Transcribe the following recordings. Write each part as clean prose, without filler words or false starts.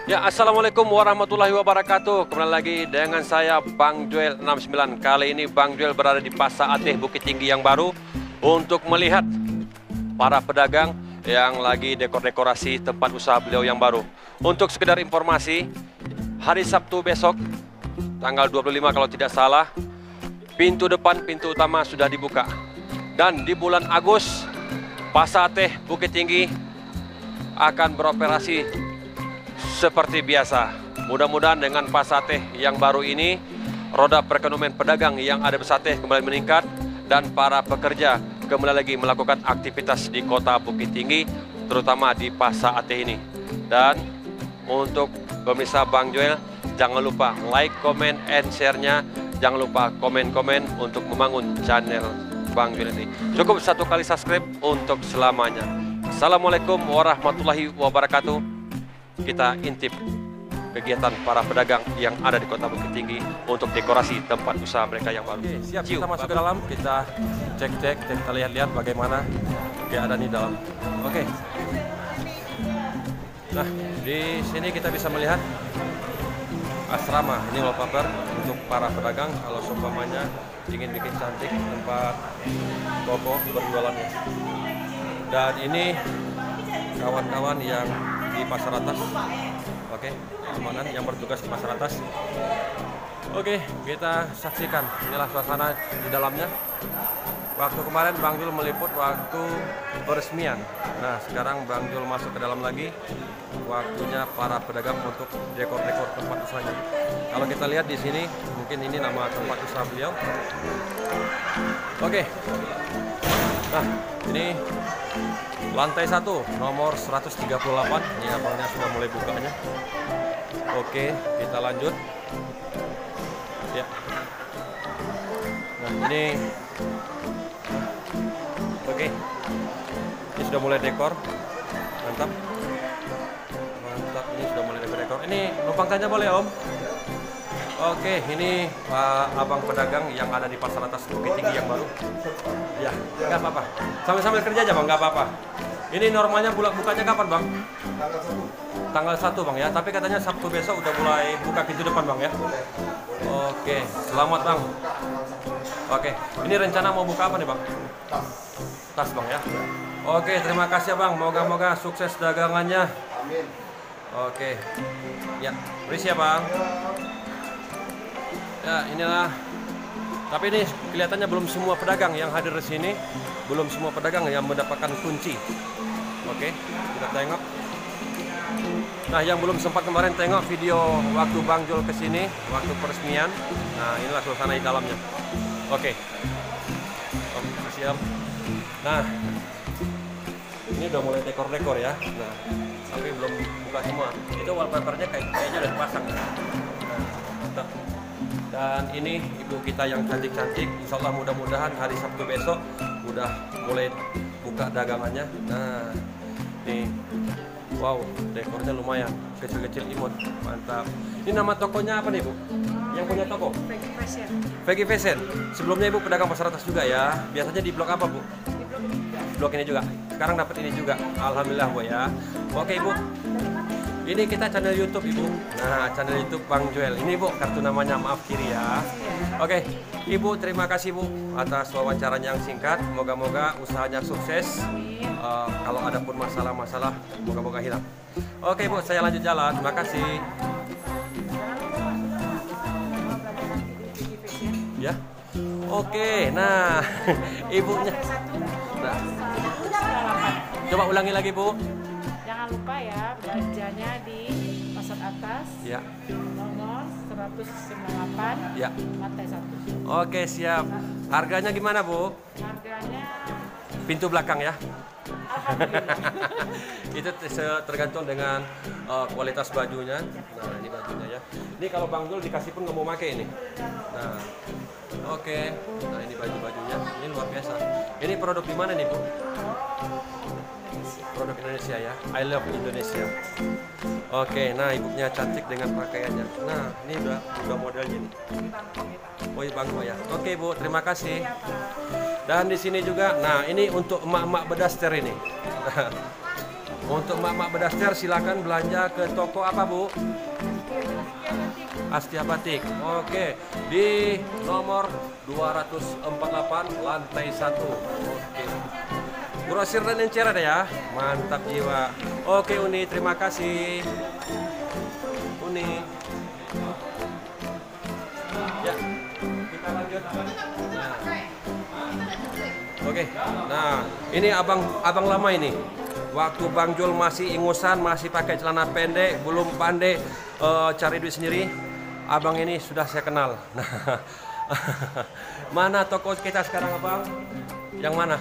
Ya, assalamualaikum warahmatullahi wabarakatuh. Kembali lagi dengan saya Bang Joel 69. Kali ini Bang Joel berada di Pasar Ateh Bukit Tinggi yang baru untuk melihat para pedagang yang lagi dekor-dekorasi tempat usaha beliau yang baru. Untuk sekedar informasi, hari Sabtu besok tanggal 25 kalau tidak salah, pintu depan, pintu utama sudah dibuka. Dan di bulan Agustus, Pasar Ateh Bukit Tinggi akan beroperasi seperti biasa. Mudah-mudahan dengan Pasar Ateh yang baru ini, roda perekonomian pedagang yang ada di Pasar Ateh kembali meningkat dan para pekerja kembali lagi melakukan aktivitas di kota Bukit Tinggi, terutama di Pasar Ateh ini. Dan untuk pemirsa Bang Joel, jangan lupa like, comment, and share-nya. Jangan lupa komen-komen untuk membangun channel Bang Joel ini. Cukup satu kali subscribe untuk selamanya. Assalamualaikum warahmatullahi wabarakatuh. Kita intip kegiatan para pedagang yang ada di kota Bukit Tinggi untuk dekorasi tempat usaha mereka yang baru. Oke, siap, kita masuk ke dalam, kita cek-cek, kita lihat-lihat bagaimana keadaan di dalam. Oke. Nah, di sini kita bisa melihat asrama. Ini wallpaper untuk para pedagang kalau seumpamanya ingin bikin cantik tempat toko berjualannya. Dan ini kawan-kawan yang di pasar atas, oke, teman yang bertugas di pasar atas. Oke, kita saksikan inilah suasana di dalamnya. Waktu kemarin Bang Jul meliput waktu peresmian. Nah, sekarang Bang Jul masuk ke dalam lagi. Waktunya para pedagang untuk dekor-dekor tempat usahanya. Kalau kita lihat di sini, mungkin ini nama tempat usaha beliau. Oke. Nah, ini lantai 1 nomor 138. Ini abangnya sudah mulai bukanya. Oke, kita lanjut ya. Nah, ini oke, ini sudah mulai dekor. Mantap, mantap. Ini sudah mulai dekor. Ini numpang tanya boleh Om? Oke, ini abang pedagang yang ada di pasar atas Bukit Tinggi yang baru. Ya, nggak apa-apa. Sambil-sambil kerja aja Bang, nggak apa-apa. Ini normalnya bukanya kapan Bang? Tanggal 1 Bang ya, tapi katanya Sabtu besok udah mulai buka pintu depan Bang ya. Oke, selamat Bang. Oke, ini rencana mau buka apa nih Bang? Tas Bang ya. Oke, terima kasih Bang, moga-moga sukses dagangannya. Amin. Oke, ya, permisi ya Bang. Ya, inilah. Tapi ini kelihatannya belum semua pedagang yang hadir di sini, belum semua pedagang yang mendapatkan kunci. Oke, kita tengok. Nah, yang belum sempat kemarin tengok video waktu Bang Jul ke sini, waktu peresmian. Nah, inilah suasana di dalamnya. Oke. Oke, siap. Nah, ini udah mulai dekor-dekor ya. Nah, tapi belum buka semua. Itu wallpapernya kayaknya udah dipasang. Nah, mantap. Dan ini ibu kita yang cantik-cantik, insya Allah mudah-mudahan hari Sabtu besok udah mulai buka dagangannya. Nah, nih, wow, dekornya lumayan, kecil-kecil imut, mantap. Ini nama tokonya apa nih Bu? Yang punya toko? Veggie Fashion. Veggie Fashion. Sebelumnya Ibu pedagang pasar atas juga ya. Biasanya di blok apa Bu? Di blok ini juga. Blok ini juga. Sekarang dapat ini juga. Alhamdulillah Bu ya. Oke Ibu. Ini kita channel YouTube Ibu. Nah, channel YouTube Bang Joel. Ini Bu, kartu namanya maaf kiri ya. Oke, Ibu terima kasih Bu atas wawancaranya yang singkat. Moga-moga usahanya sukses. Kalau ada pun masalah-masalah, moga-moga hilang. Oke Bu, saya lanjut jalan. Terima kasih. Ya. Oke, nah ibunya. Nah, coba ulangi lagi Bu. Jangan lupa ya, belanjanya di pasar atas Ya. nomor 198 Ya. lantai 1. Oke, siap. Harganya gimana Bu? Harganya Pintu belakang ya. alhamdulillah. Itu tergantung dengan kualitas bajunya. Nah, ini bajunya ya. Ini kalau Bang Jul dikasih pun nggak mau pakai ini. Nah, oke. Nah, ini baju-bajunya. Ini luar biasa. Ini produk di mana nih Bu? Produk Indonesia ya. I love Indonesia. Oke, nah ibunya cantik dengan pakaiannya. Nah, ini udah modelnya nih. Oh, Bangko ya. Oke Bu, terima kasih. Dan di sini juga, nah ini untuk emak-emak bedaster ini. Untuk mak-mak bedaster silakan belanja ke toko apa Bu? Astia Batik. Oke, di nomor 248 lantai 1. Oke. Grosir dan encer ada ya. Mantap jiwa. Oke Uni, terima kasih. Uni. Ya, kita lanjut. Oke. Nah, ini abang lama ini. Waktu Bang Jul masih ingusan, masih pakai celana pendek, belum pandai cari duit sendiri. Abang ini sudah saya kenal. Nah, mana toko kita sekarang abang? Yang mana?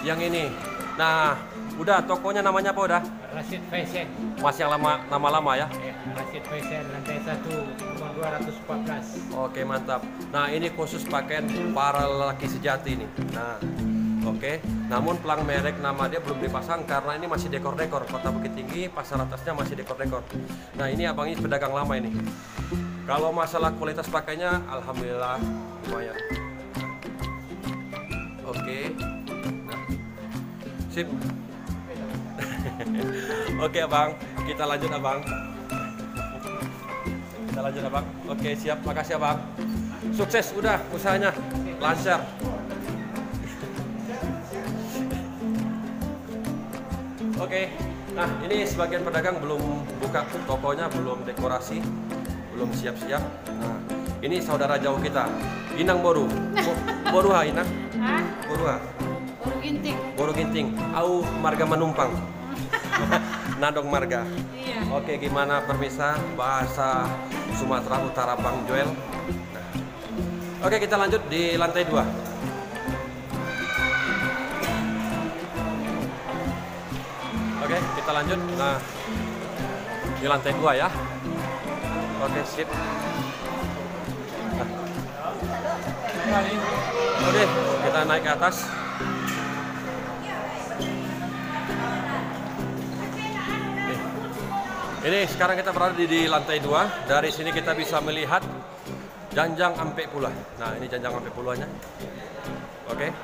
Yang ini. Nah, udah tokonya namanya apa udah? Rashid Fashion. Masih yang lama ya? Rashid Fashion lantai 1 nomor 214. Oke mantap. Nah ini khusus pakaian para lelaki sejati ini. Nah, oke. Namun pelang merek nama dia belum dipasang karena ini masih dekor-dekor. Kota Bukit Tinggi, pasar atasnya masih dekor-dekor. Nah ini abang ini pedagang lama ini. Kalau masalah kualitas pakainya, alhamdulillah lumayan. Oke. Nah, sip. Oke abang, kita lanjut abang. Kita lanjut abang. Oke siap, makasih abang. Sukses udah usahanya, lancar. Oke, nah ini sebagian pedagang belum buka tokonya, belum dekorasi, belum siap-siap. Nah, ini saudara jauh kita, Inang Boru. Boruha Inang? Hah? Boruha. Baru ginting. Boru Ginting, au marga menumpang. Nadong marga. Iya. Oke, gimana permisa bahasa Sumatera Utara Bang Joel? Nah. Oke, kita lanjut di lantai 2. Oke, kita lanjut. Nah, di lantai 2 ya. Oke, sip. Nah. Oke, kita naik ke atas. Ini sekarang kita berada di lantai 2. Dari sini kita bisa melihat Janjang Ampe Pula. Nah, ini Janjang Ampe Pulanya. Oke.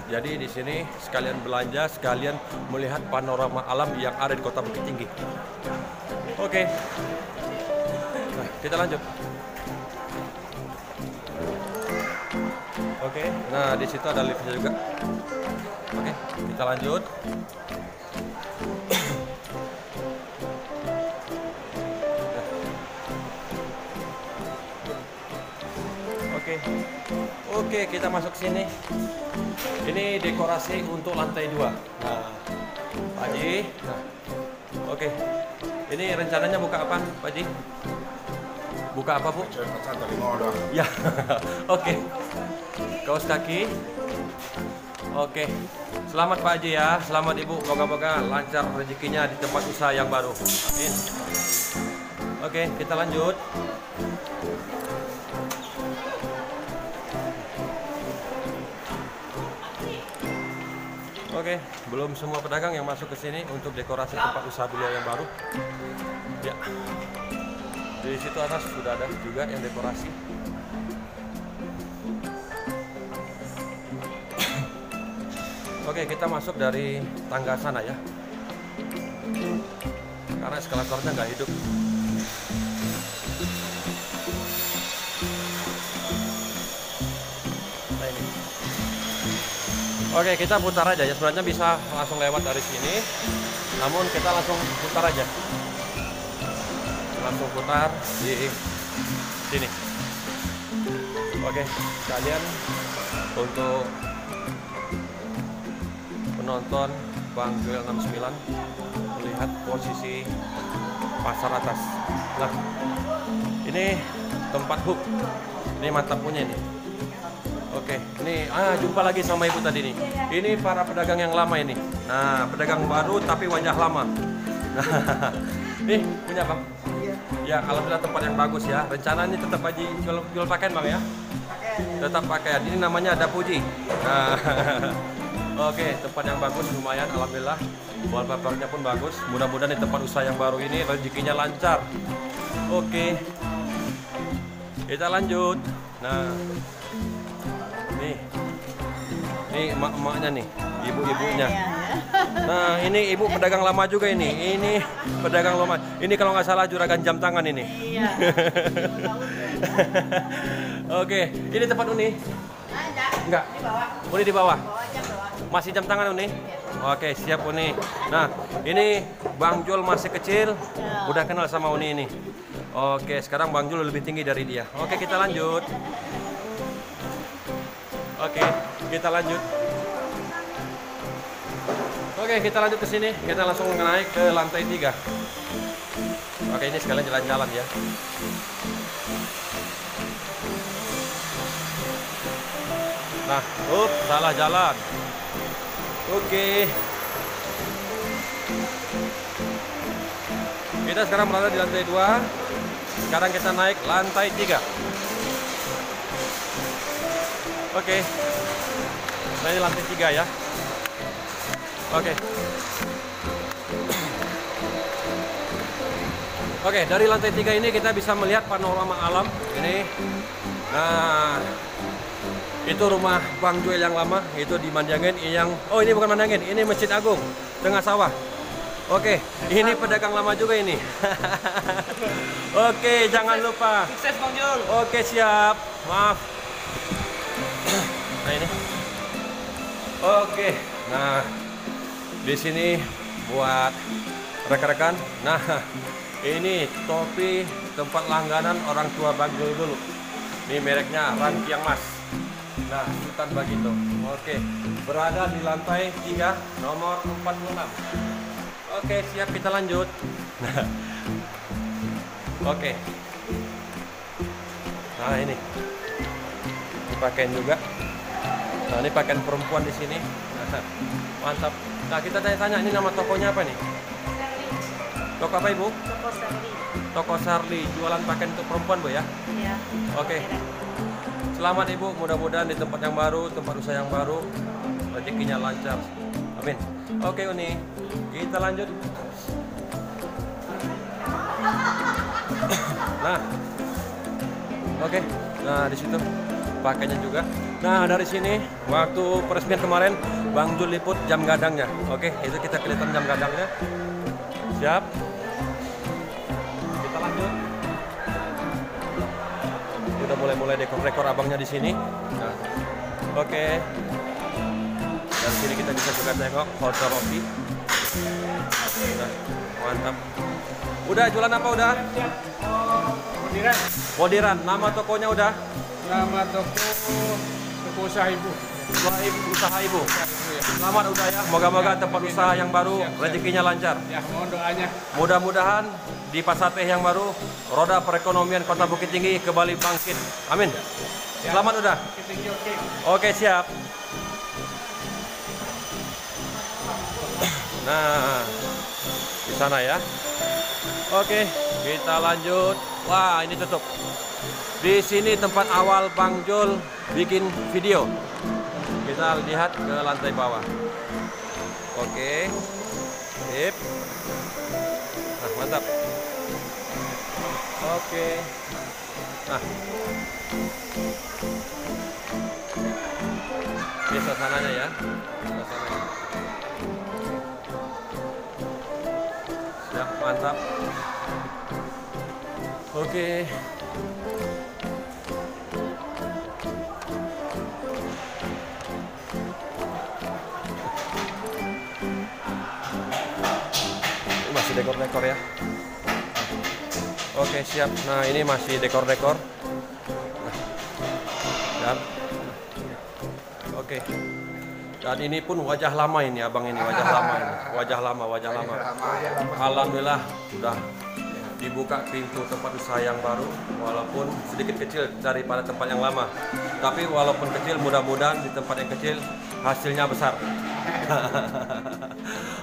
Jadi di sini sekalian belanja, sekalian melihat panorama alam yang ada di Kota Bukit Tinggi. Oke. Nah, kita lanjut. Oke. Nah, di situ ada liftnya juga. Oke, kita lanjut. Oke, kita masuk sini. Ini dekorasi untuk lantai 2. Nah, Pak Haji. Nah, oke. Ini rencananya buka apa, Pak Haji? Buka apa, Bu? Ya, oke. Kaos kaki. Oke. Selamat Pak Haji ya. Selamat Ibu. Moga-moga lancar rezekinya di tempat usaha yang baru. Amin. Oke, kita lanjut. Oke, belum semua pedagang yang masuk ke sini untuk dekorasi tempat usaha beliau yang baru. Ya, di situ atas sudah ada juga yang dekorasi. Oke, kita masuk dari tangga sana ya, karena eskalatornya nggak hidup. Oke, kita putar aja ya. Sebenarnya bisa langsung lewat dari sini, namun kita langsung putar aja. Langsung putar di sini. Oke, sekalian untuk penonton Bang Joel 69 melihat posisi pasar atas. Nah, ini tempat hook. Ini mantap punya ini. Oke, ini jumpa lagi sama Ibu tadi nih. Ini para pedagang yang lama ini. Nah, pedagang baru tapi wajah lama. Nah, nih punya Bang. Iya. Ya, alhamdulillah tempat yang bagus ya. Rencana ini tetap aja jual pakaian Bang ya. Tetap pakaian. Ini namanya ada Puji. Nah, oke, tempat yang bagus lumayan, alhamdulillah. Wallpapernya pun bagus. Mudah-mudahan di tempat usaha yang baru ini rezekinya lancar. Oke, kita lanjut. Nah. Nih Ini emak-emaknya nih, ibu-ibunya. Nah, ini ibu pedagang lama juga ini. Ini pedagang lama. Ini kalau nggak salah juragan jam tangan ini. Iya. Oke, ini tempat Uni. Enggak. Uni di bawah. Masih jam tangan Uni? Oke, siap Uni. Nah, ini Bang Jul masih kecil, udah kenal sama Uni ini. Oke, sekarang Bang Jul lebih tinggi dari dia. Oke, kita lanjut. Oke, kita lanjut. Oke, kita lanjut ke sini. Kita langsung naik ke lantai 3. Oke, ini sekalian jalan-jalan ya. Nah, salah jalan. Oke. Kita sekarang berada di lantai 2. Sekarang kita naik lantai 3. Oke. Nah, ini lantai 3 ya. Oke. Oke, dari lantai 3 ini kita bisa melihat panorama alam ini. Nah, itu rumah Bang Joel yang lama, itu di Mandiangen yang ini bukan Mandiangen, ini Masjid Agung, tengah sawah. Oke, ini pedagang lama juga ini. Oke, jangan lupa. Sukses Bang Jul. Oke, siap. Maaf. Nah, ini. Oke. Nah, di sini buat rekan-rekan. Nah, ini topi tempat langganan orang tua Bang Jul dulu. Ini mereknya Rankiang Mas. Nah, Sultan Bagindo. Oke, berada di lantai 3 nomor 46. Oke, siap, kita lanjut. Nah, oke. Nah, ini pakaian juga. Nah, ini pakaian perempuan di sini. Nah, mantap. Nah, kita tanya-tanya ini nama tokonya apa nih? Toko apa Ibu? Toko Sarli. Toko Sarli, jualan pakaian untuk perempuan Bu ya? Iya. Oke. Selamat Ibu, mudah-mudahan di tempat yang baru, tempat usaha yang baru, rezekinya lancar. Amin. Oke Uni, kita lanjut. Nah, oke. Nah, di situ pakainya juga. Nah, dari sini waktu peresmian kemarin Bang Jul liput jam gadangnya. Oke, itu kita kelihatan jam gadangnya. Siap. Kita lanjut. Udah mulai dekor-dekor abangnya di sini. Nah, oke. Dari sini kita bisa juga tengok hotel roti. Nah, mantap. Udah jualan apa udah? Bodiran. Bodiran. Nama tokonya udah? Nama toko usaha Ibu. Usaha Ibu. Selamat udah ya. Moga-moga tempat usaha yang baru rezekinya lancar. Ya, mohon doanya. Mudah-mudahan di pasar teh yang baru roda perekonomian Kota Bukit Tinggi kembali bangkit. Amin. Selamat udah. Oke. Oke, siap. Nah, di sana ya. Oke, kita lanjut. Wah, ini tutup. Di sini tempat awal Bang Jul bikin video. Kita lihat ke lantai bawah. Oke. Sip. Nah, mantap. Oke. Nah. Ini suasananya ya. Suasananya. Siap, mantap. Oke. Ini masih dekor-dekor ya. Oke, siap. Nah, ini masih dekor-dekor. Dan oke. Dan ini pun wajah lama ini, abang ini wajah lama ini. Wajah lama. Alhamdulillah sudah dibuka pintu tempat usaha yang baru, walaupun sedikit kecil daripada tempat yang lama. Tapi walaupun kecil, mudah-mudahan di tempat yang kecil hasilnya besar.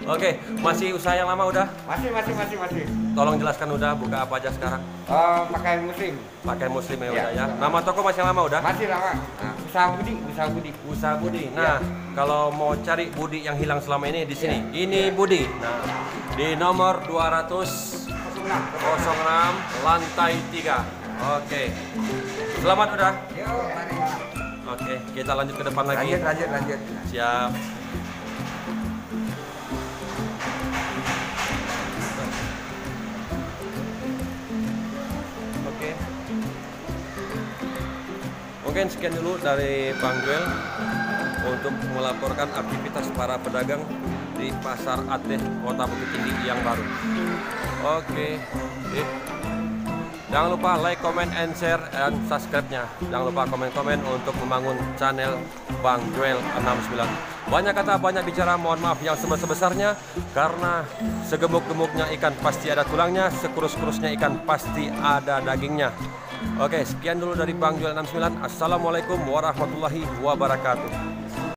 Oke, masih usaha yang lama udah? Masih. Tolong jelaskan udah buka apa aja sekarang? Pakaian muslim. Pakaian muslim ya udah ya. Nama toko masih lama udah? Masih lama. Nah, usaha Budi. Nah, kalau mau cari Budi yang hilang selama ini di sini. Ini Budi. Nah, di nomor 206 lantai 3. Oke. Selamat udah. Oke, kita lanjut ke depan lagi. Lanjut. Siap. Oke. Mungkin sekian dulu dari Bang Joel untuk melaporkan aktivitas para pedagang di Pasar Ateh Kota Bukit Tinggi yang baru. Oke. Jangan lupa like, comment, and share, dan subscribe-nya. Jangan lupa komen-komen untuk membangun channel Bang Joel 69. Banyak kata, banyak bicara, mohon maaf yang sebesar-besarnya. Karena segemuk-gemuknya ikan pasti ada tulangnya, sekurus-kurusnya ikan pasti ada dagingnya. Oke, sekian dulu dari Bang Joel 69. Assalamualaikum warahmatullahi wabarakatuh.